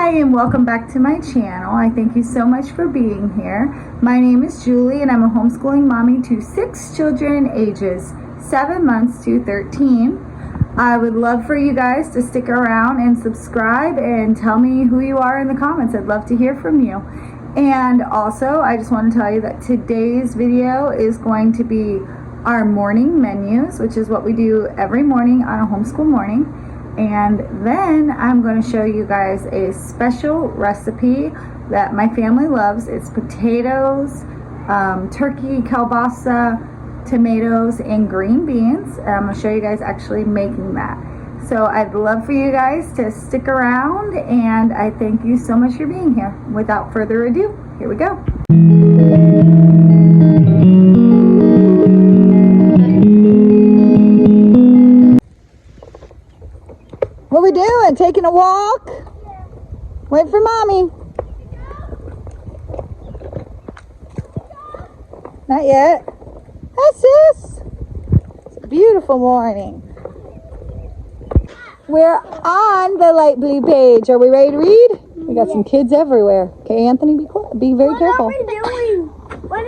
Hi, and welcome back to my channel. I thank you so much for being here. My name is Julie, and I'm a homeschooling mommy to 6 children ages 7 months to 13. I would love for you guys to stick around and subscribe and tell me who you are in the comments. I'd love to hear from you. And also, I just want to tell you that today's video is going to be our morning menus, which is what we do every morning on a homeschool morning. And then I'm going to show you guys a special recipe that my family loves. It's potatoes, turkey, kielbasa, tomatoes, and green beans. And I'm going to show you guys actually making that. So I'd love for you guys to stick around, and I thank you so much for being here. Without further ado, here we go. What we doing? Taking a walk? Wait for mommy. Not yet. Hi, sis. It's a beautiful morning. We're on the light blue page. Are we ready to read? We got some kids everywhere. Okay, Anthony, be quiet. Be very careful. What are we doing?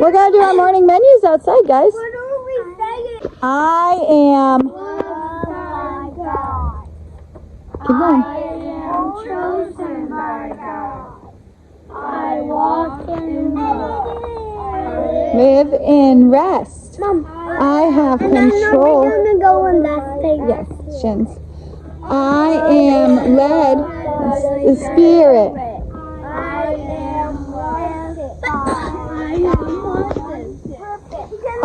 We're going to do our morning menus outside, guys. What are we saying? I am... Keep going. I am chosen by God. I walk in love. Live in rest. Mom, I have And control. then we're going to go in that thing. Yes, shins. I am led by the Spirit. I am blessed. I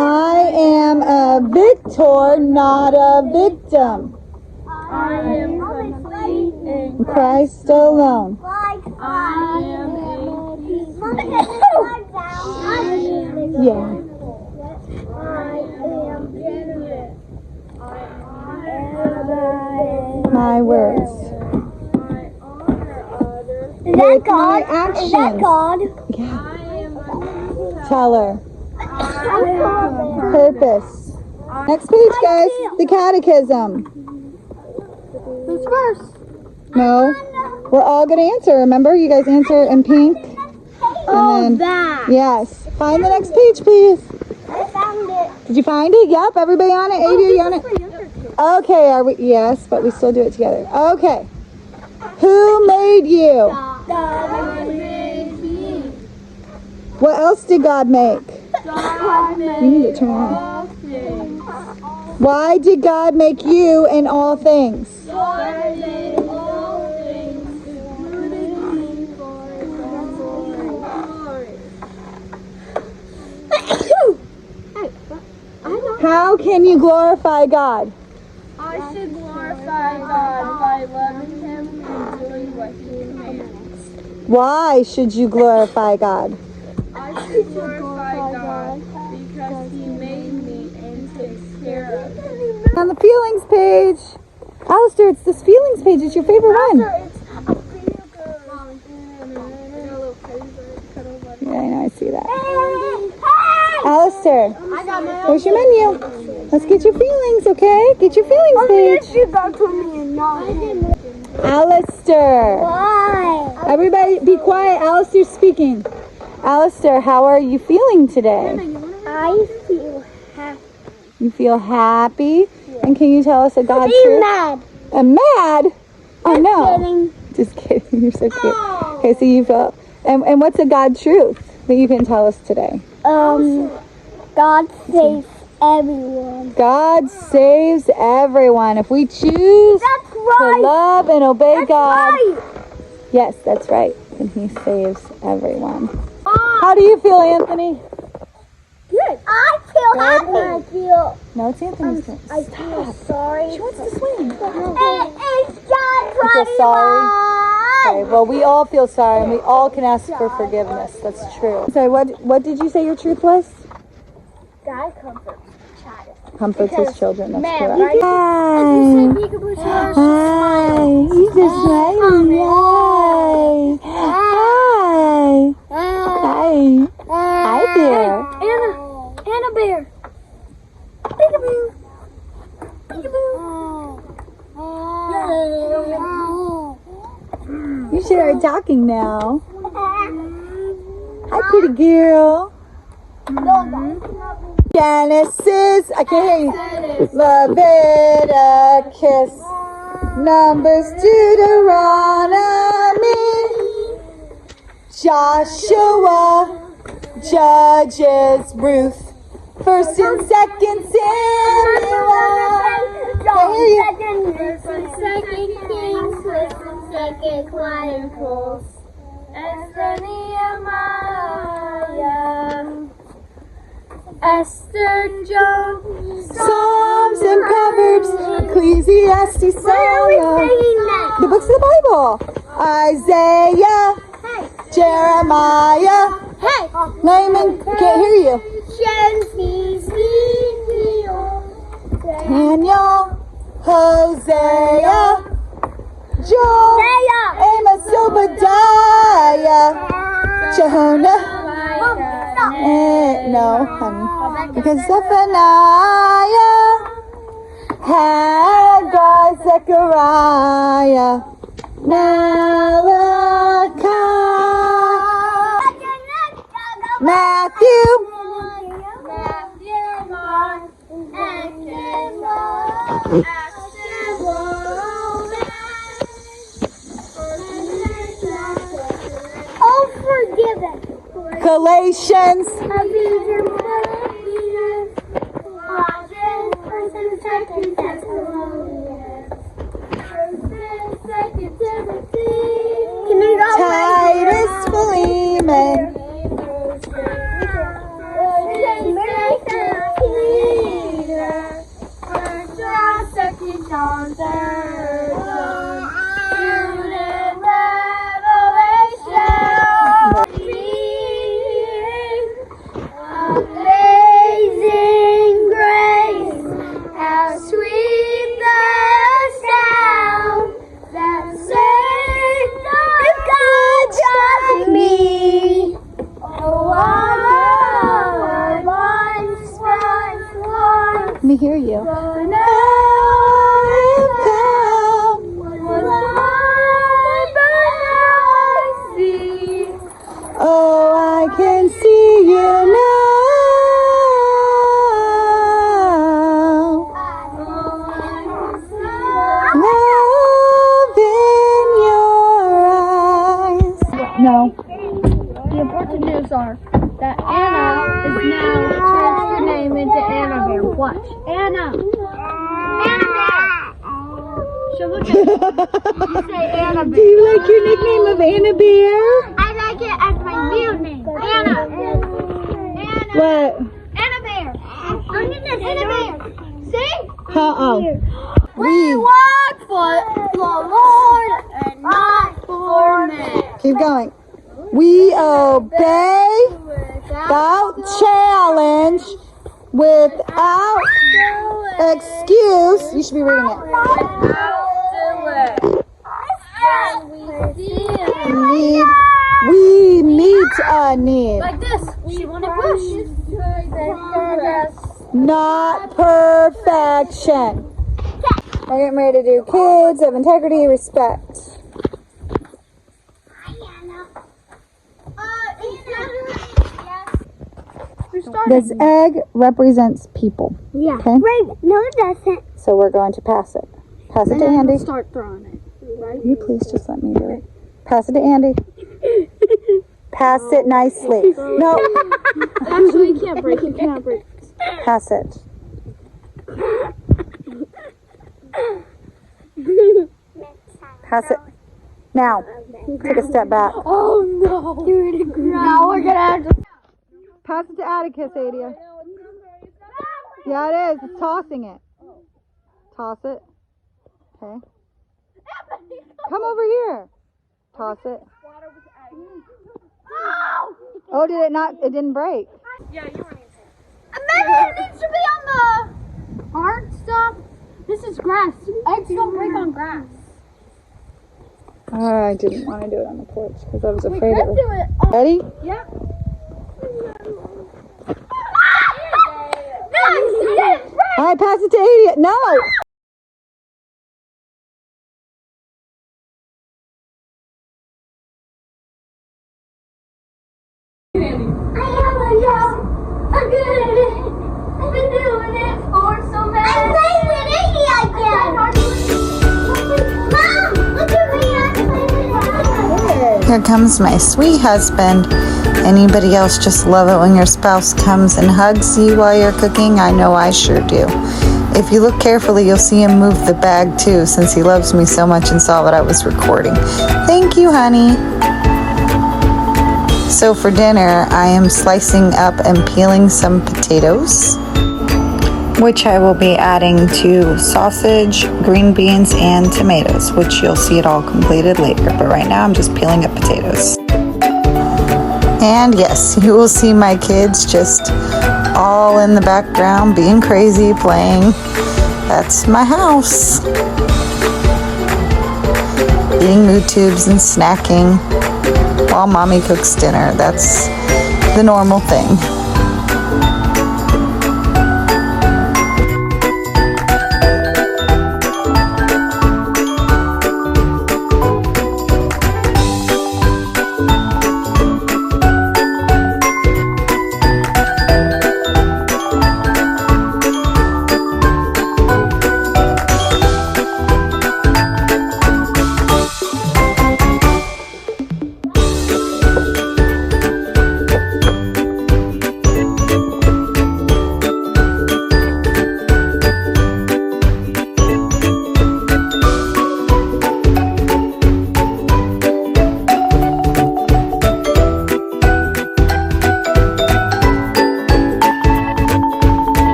am a victor, not a victim. I am complete in Christ alone. I am a peaceful. Yeah. I am generous. My words. I honor others. Is that God? Actions. Is that God? Yeah. I am a Tell her. I am Purpose. Next page, guys. The catechism. Who's first? No. We're all going to answer. Remember, you guys answer in pink. And then, that. yes. Find the next page, please. I found it. Did you find it? Yep. Everybody on it? A, you on it? Okay. Are we? Yes, but we still do it together. Okay. Who made you? God made me. What else did God make? God made You need to turn on. all things. Why did God make you in all things? God made all things, including me for His glory. How can you glorify God? I should glorify God by loving Him and doing what He commands. Why should you glorify God? I should glorify God because He made me and takes care of me. On the feelings page. Alistair, it's this feelings page. It's your favorite one. Yeah, I know. I see that. Alistair, where's your menu? Let's get your feelings, okay? Get your feelings page. Alistair. Why? Everybody be quiet. Alistair's speaking. Alistair, how are you feeling today? I feel happy. You feel happy? And can you tell us a God truth? Mad. I'm mad? Oh, no. Kidding. Just kidding. You're so cute. Okay, so you feel... And what's a God truth that you can tell us today? God saves everyone. God saves everyone. If we choose That's to right. love and obey That's God... right. Yes, that's right. And He saves everyone. How do you feel, Anthony? Good. I feel happy. I feel. No, it's Anthony's turn. I feel sorry. She wants to swing. It's God. You feel sorry? Okay, well, we all feel sorry, and we all can ask for forgiveness. That's true. So what did you say your truth was? God comforts child. Comforts His children. That's Man, correct. right? Hi. Hi. He's a smiley. Hi. Hi. Hi there. Anna bear. Peekaboo. Peekaboo. You should start talking now. Hi, pretty girl. Genesis, I can't hear you. Leviticus, Numbers, Deuteronomy, Joshua, Judges, Ruth, 1st and 2nd Samuel. Can't hear you. 1st and 2nd Kings, 1st and 2nd Chronicles, Esther, Nehemiah, Esther, John, Psalms and Proverbs, Ecclesiastes, Psalms. The books of the Bible. Isaiah, Jeremiah, Naaman, can't hear you. Daniel, Hosea, Joel, Amos, Obadiah, Jonah, no, honey, because Zephaniah, Haggai, Zechariah, Malachi, Matthew, forgiven. Galatians, Titus, Philemon, Amazing grace, how sweet the sound that saved a me. Oh, I once was lost, let me hear you. but now I've come. Was blind, but now I see. Oh, I can see you now. Love in your eyes. No. The important news are that Anna is now changed her name into Annabelle. Watch. Anna. Annabelle. She'll look at you. You say Annabelle. Do you like your nickname of Annabelle? I like it as my real name. Anna. Anna. What? Annabelle. Look at this. Annabelle. See? Uh-oh. We work for the Lord and not for men. Keep going. We obey without challenge, without excuse. You should be reading it. We meet a need. Like this. She wanted push. Not perfection. We're getting ready to do kids of integrity, respect. This egg represents people. Yeah. Okay. Right. No, it doesn't. So we're going to pass it. Pass it to Andy. Start throwing it. Right. Will you please just let me do it? Pass it to Andy. Pass it nicely. No. Actually, you can't break. You cannot break. Pass it. Pass it. Now. Take a step back. Oh no! You're in a ground. Now we're gonna have to. Pass it to Atticus, Adia. Yeah, it is. It's tossing it. Toss it. Okay. Come over here. Toss it. Oh, did it not? It didn't break. Maybe it needs to be on the hard stuff. This is grass. Eggs don't break on grass. I didn't want to do it on the porch because I was afraid it Let's was. do it. Ready? Yeah. All right, pass it to Adia. No. Here comes my sweet husband. Anybody else just love it when your spouse comes and hugs you while you're cooking? I know I sure do. If you look carefully, you'll see him move the bag too, since he loves me so much and saw what I was recording. Thank you, honey. So for dinner, I am slicing up and peeling some potatoes, which I will be adding to sausage, green beans, and tomatoes, which you'll see it all completed later. But right now I'm just peeling up potatoes. And yes, you will see my kids just all in the background being crazy, playing. That's my house. Eating mood tubes and snacking while mommy cooks dinner. That's the normal thing.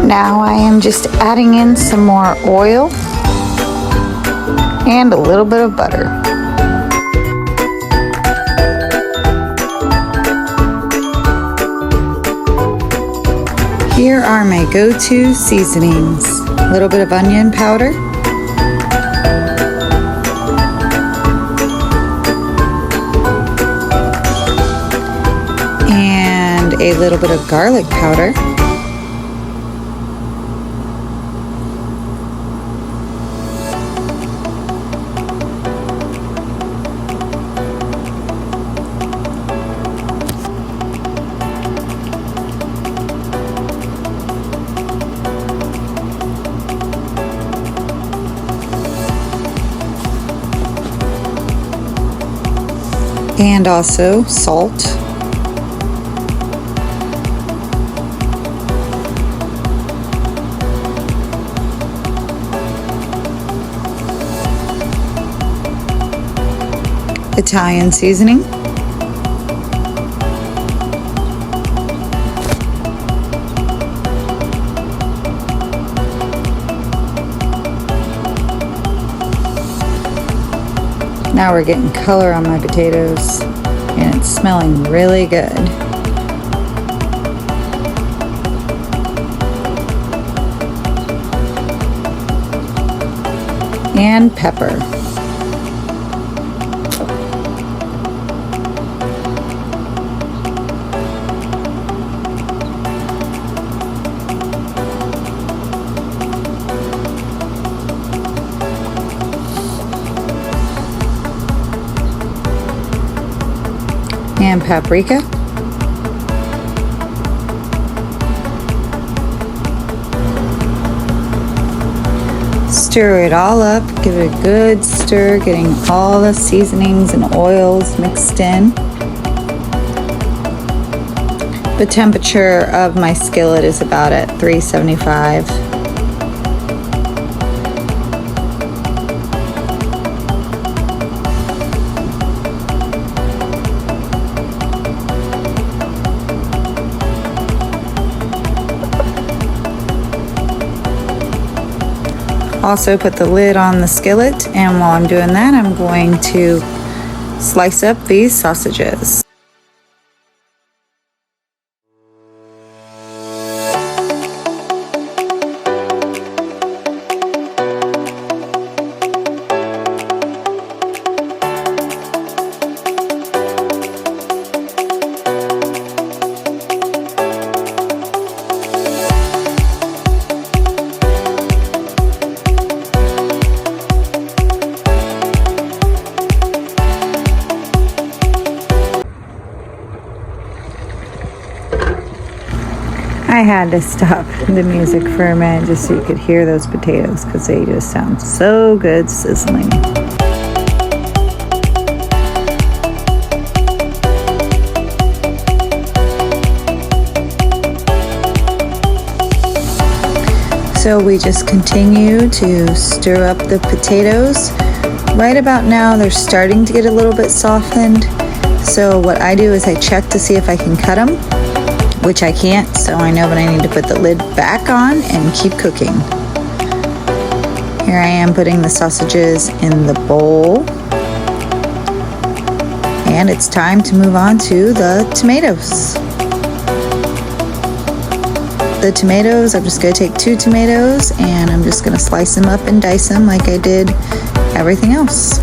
Now I am just adding in some more oil and a little bit of butter. Here are my go-to seasonings. A little bit of onion powder, and a little bit of garlic powder. And also salt. Italian seasoning. Now we're getting color on my potatoes, and it's smelling really good. And pepper. And paprika. Stir it all up, give it a good stir, getting all the seasonings and oils mixed in. The temperature of my skillet is about at 375. Also put the lid on the skillet, and while I'm doing that, I'm going to slice up these sausages. I had to stop the music for a minute just so you could hear those potatoes because they just sound so good sizzling. So we just continue to stir up the potatoes. Right about now they're starting to get a little bit softened. So what I do is I check to see if I can cut them, which I can't, so I know that I need to put the lid back on and keep cooking. Here I am putting the sausages in the bowl. And it's time to move on to the tomatoes. The tomatoes, I'm just going to take 2 tomatoes and I'm just going to slice them up and dice them like I did everything else.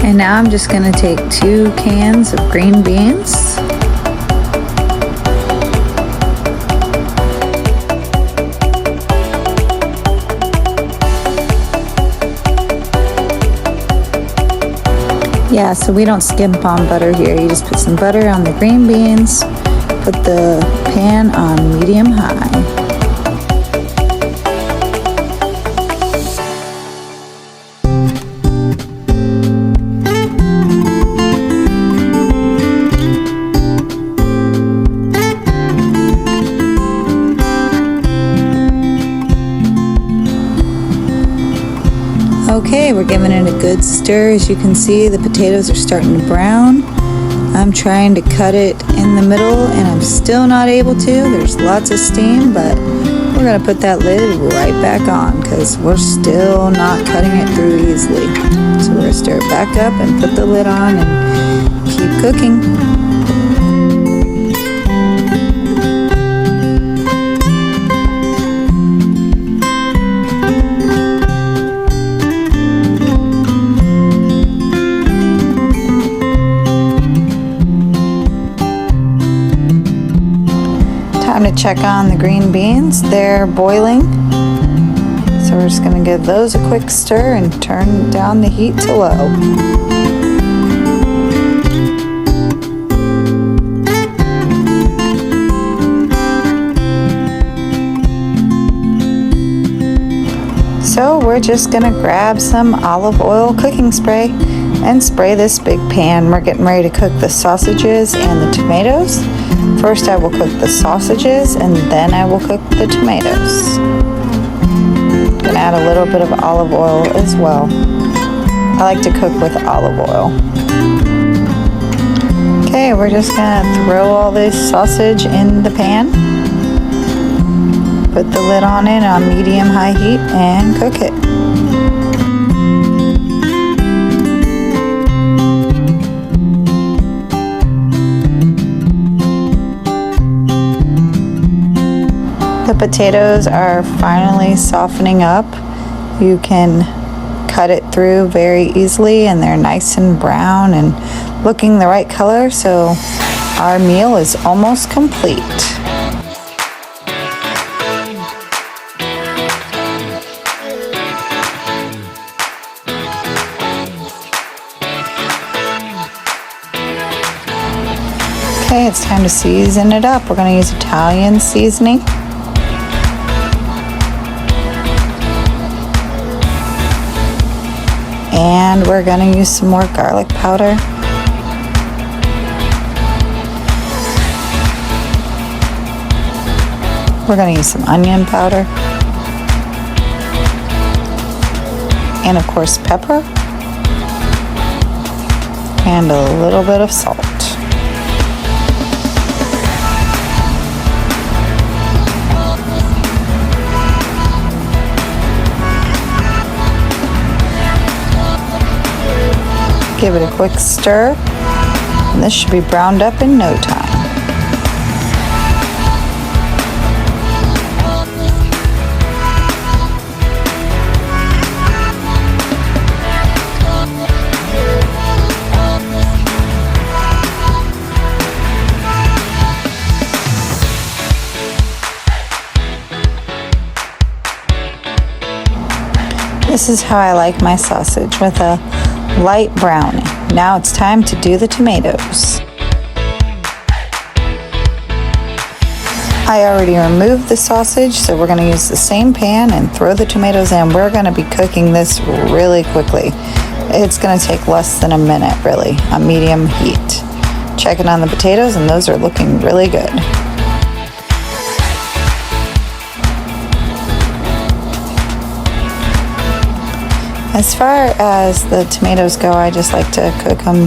And now I'm just going to take 2 cans of green beans. Yeah, so we don't skimp on butter here. You just put some butter on the green beans, put the pan on medium high. Okay, we're giving it a good stir. As you can see, the potatoes are starting to brown. I'm trying to cut it in the middle and I'm still not able to. There's lots of steam, but we're gonna put that lid right back on because we're still not cutting it through easily. So we're gonna stir it back up and put the lid on and keep cooking. Time to check on the green beans. They're boiling. So we're just going to give those a quick stir and turn down the heat to low. So we're just going to grab some olive oil cooking spray and spray this big pan. We're getting ready to cook the sausages and the tomatoes. First I will cook the sausages and then I will cook the tomatoes. I'm gonna add a little bit of olive oil as well. I like to cook with olive oil. Okay, we're just gonna throw all this sausage in the pan. Put the lid on it on medium-high heat and cook it. The potatoes are finally softening up. You can cut it through very easily and they're nice and brown and looking the right color, so our meal is almost complete. Okay, it's time to season it up. We're going to use Italian seasoning. And we're going to use some more garlic powder. We're going to use some onion powder. And of course pepper. And a little bit of salt. Give it a quick stir, and this should be browned up in no time. This is how I like my sausage, with a light brown. Now it's time to do the tomatoes. I already removed the sausage, so we're going to use the same pan and throw the tomatoes in. We're going to be cooking this really quickly. It's going to take less than a minute, really, on medium heat. Checking on the potatoes, and those are looking really good. As far as the tomatoes go, I just like to cook them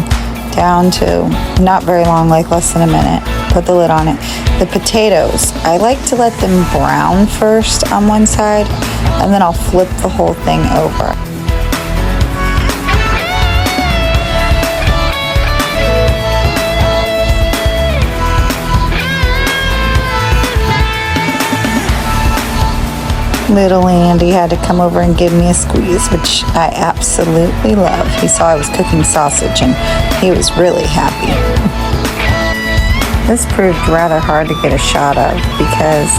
down to not very long, like less than a minute. Put the lid on it. The potatoes, I like to let them brown first on one side, and then I'll flip the whole thing over. Little Andy had to come over and give me a squeeze, which I absolutely love. He saw I was cooking sausage and he was really happy. This proved rather hard to get a shot of because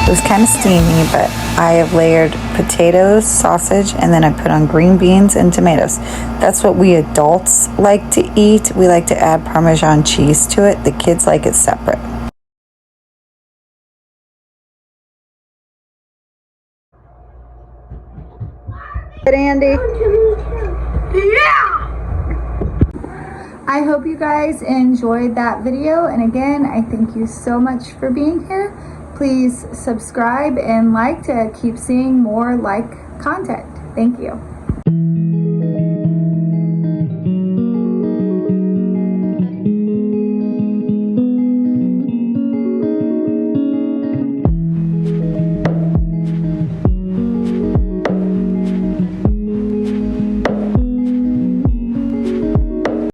it was kind of steamy, but I have layered potatoes, sausage, and then I put on green beans and tomatoes. That's what we adults like to eat. We like to add Parmesan cheese to it. The kids like it separate. Andy? Yeah! I hope you guys enjoyed that video, and again, I thank you so much for being here. Please subscribe and like to keep seeing more like content. Thank you.